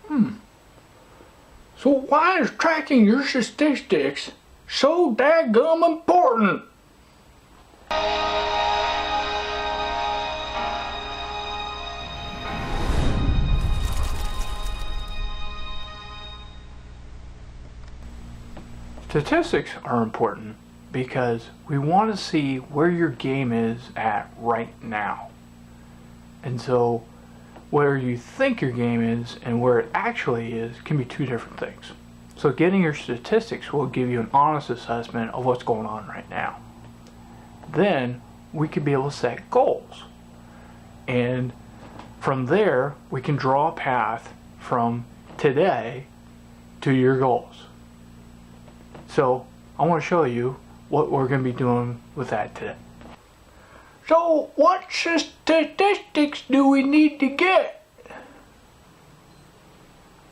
So why is tracking your statistics so daggum important? Statistics are important because we want to see where your game is at right now. And so where you think your game is and where it actually is can be two different things. So getting your statistics will give you an honest assessment of what's going on right now. Then we could be able to set goals. And from there, we can draw a path from today to your goals. So I want to show you what we're going to be doing with that today. So what statistics do we need to get?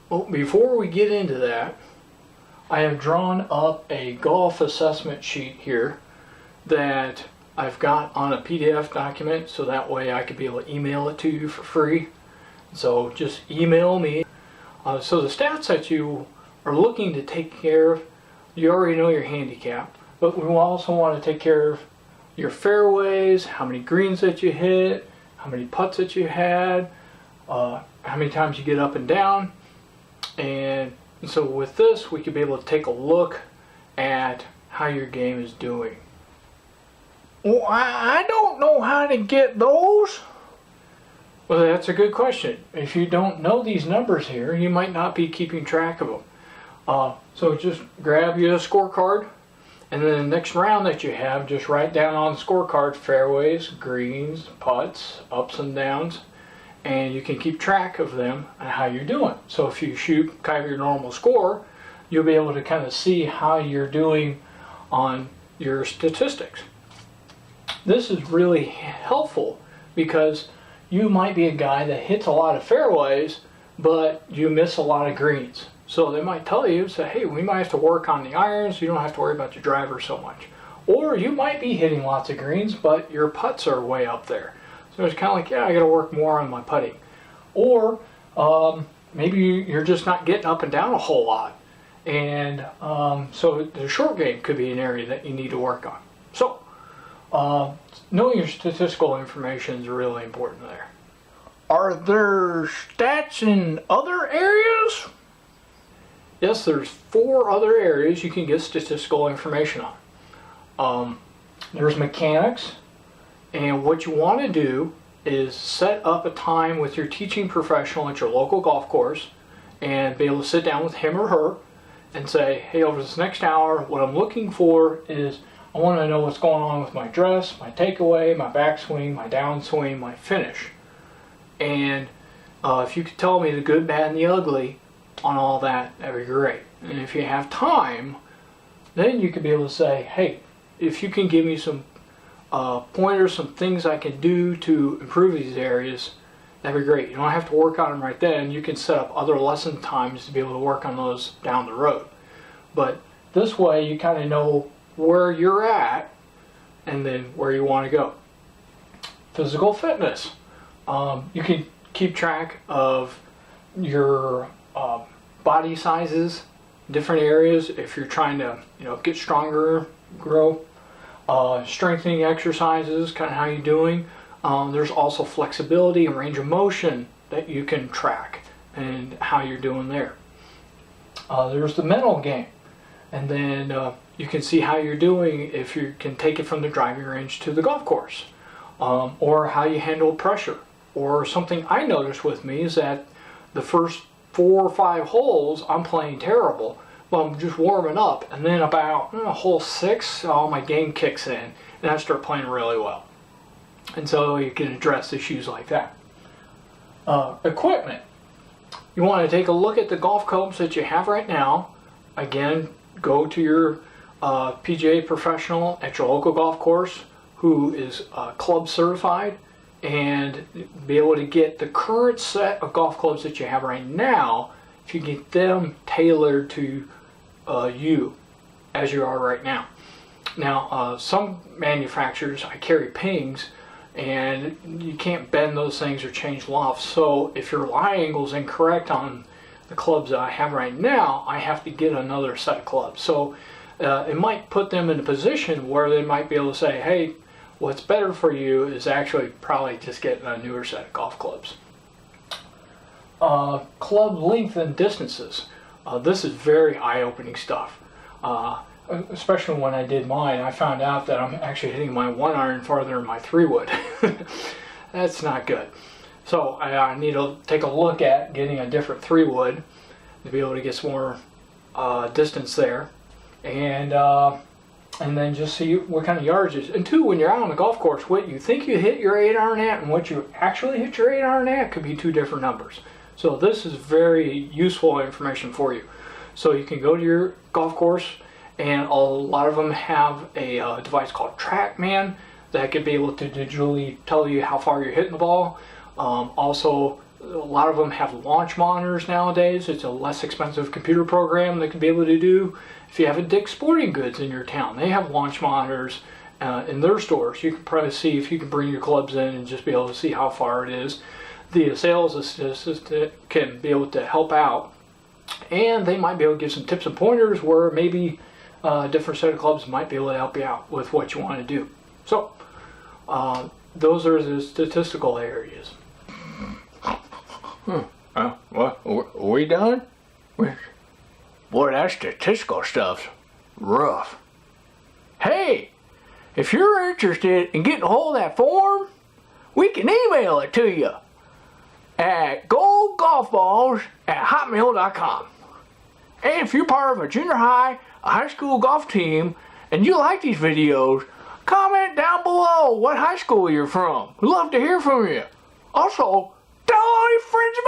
Well, before we get into that, I have drawn up a golf assessment sheet here that I've got on a PDF document, so that way I could be able to email it to you for free. So just email me. So the stats that you are looking to take care of, you already know your handicap, but we also want to take care of your fairways, how many greens that you hit, how many putts that you had, how many times you get up and down. And so with this, we could be able to take a look at how your game is doing. Well, I don't know how to get those. Well, that's a good question. If you don't know these numbers here, you might not be keeping track of them. So just grab you a scorecard, and then the next round that you have, just write down on the scorecard fairways, greens, putts, ups and downs, and you can keep track of them and how you're doing. So if you shoot kind of your normal score, you'll be able to kind of see how you're doing on your statistics. This is really helpful because you might be a guy that hits a lot of fairways, but you miss a lot of greens. So they might tell you, say, hey, we might have to work on the irons, you don't have to worry about your driver so much. Or you might be hitting lots of greens, but your putts are way up there. So it's kind of like, yeah, I got to work more on my putting. Or maybe you're just not getting up and down a whole lot. And so the short game could be an area that you need to work on. So knowing your statistical information is really important there. Are there stats in other areas? Yes, there's 4 other areas you can get statistical information on. There's mechanics, and what you want to do is set up a time with your teaching professional at your local golf course and be able to sit down with him or her and say, hey, over this next hour, what I'm looking for is I want to know what's going on with my dress, my takeaway, my backswing, my downswing, my finish. And if you could tell me the good, bad, and the ugly on all that, that'd be great. And if you have time, then you could be able to say, hey, if you can give me some pointers, some things I can do to improve these areas, that'd be great. You don't have to work on them right then. You can set up other lesson times to be able to work on those down the road. But this way you kind of know where you're at and then where you want to go. Physical fitness. You can keep track of your body sizes, different areas if you're trying to get stronger, grow. Strengthening exercises, kind of how you're doing. There's also flexibility and range of motion that you can track and how you're doing there. There's the mental game, and then you can see how you're doing if you can take it from the driving range to the golf course, or how you handle pressure. Or something I noticed with me is that the first 4 or 5 holes I'm playing terrible, but I'm just warming up, and then about hole 6, my game kicks in and I start playing really well. And so you can address issues like that. Equipment. You want to take a look at the golf clubs that you have right now. Again, go to your PGA professional at your local golf course who is club certified, and be able to get the current set of golf clubs that you have right now, if you get them tailored to you as you are right now. Now, some manufacturers, I carry pings, and you can't bend those things or change lofts. So if your lie angle is incorrect on the clubs that I have right now, I have to get another set of clubs. So it might put them in a position where they might be able to say, hey, what's better for you is actually probably just getting a newer set of golf clubs. Club length and distances. This is very eye-opening stuff. Especially when I did mine, I found out that I'm actually hitting my 1-iron farther than my 3-wood. That's not good. So I need to take a look at getting a different 3-wood to be able to get some more distance there, and then just see what kind of yardage is. And two, when you're out on the golf course, what you think you hit your 8-iron at and what you actually hit your 8-iron at could be two different numbers. So this is very useful information for you. So you can go to your golf course, and a lot of them have a device called TrackMan that could be able to digitally tell you how far you're hitting the ball. Also, a lot of them have launch monitors nowadays. It's a less expensive computer program that can be able to do. If you have a Dick's Sporting Goods in your town, they have launch monitors in their stores. You can probably see if you can bring your clubs in and just be able to see how far it is. The sales assistant can be able to help out, and they might be able to give some tips and pointers where maybe a different set of clubs might be able to help you out with what you want to do. So those are the statistical areas. What? Are we done? Boy, that statistical stuff's rough. Hey, if you're interested in getting a hold of that form, we can email it to you at goldgolfballs@hotmail.com. And if you're part of a junior high, a high school golf team, and you like these videos, comment down below what high school you're from. We'd love to hear from you. Also, tell all your friends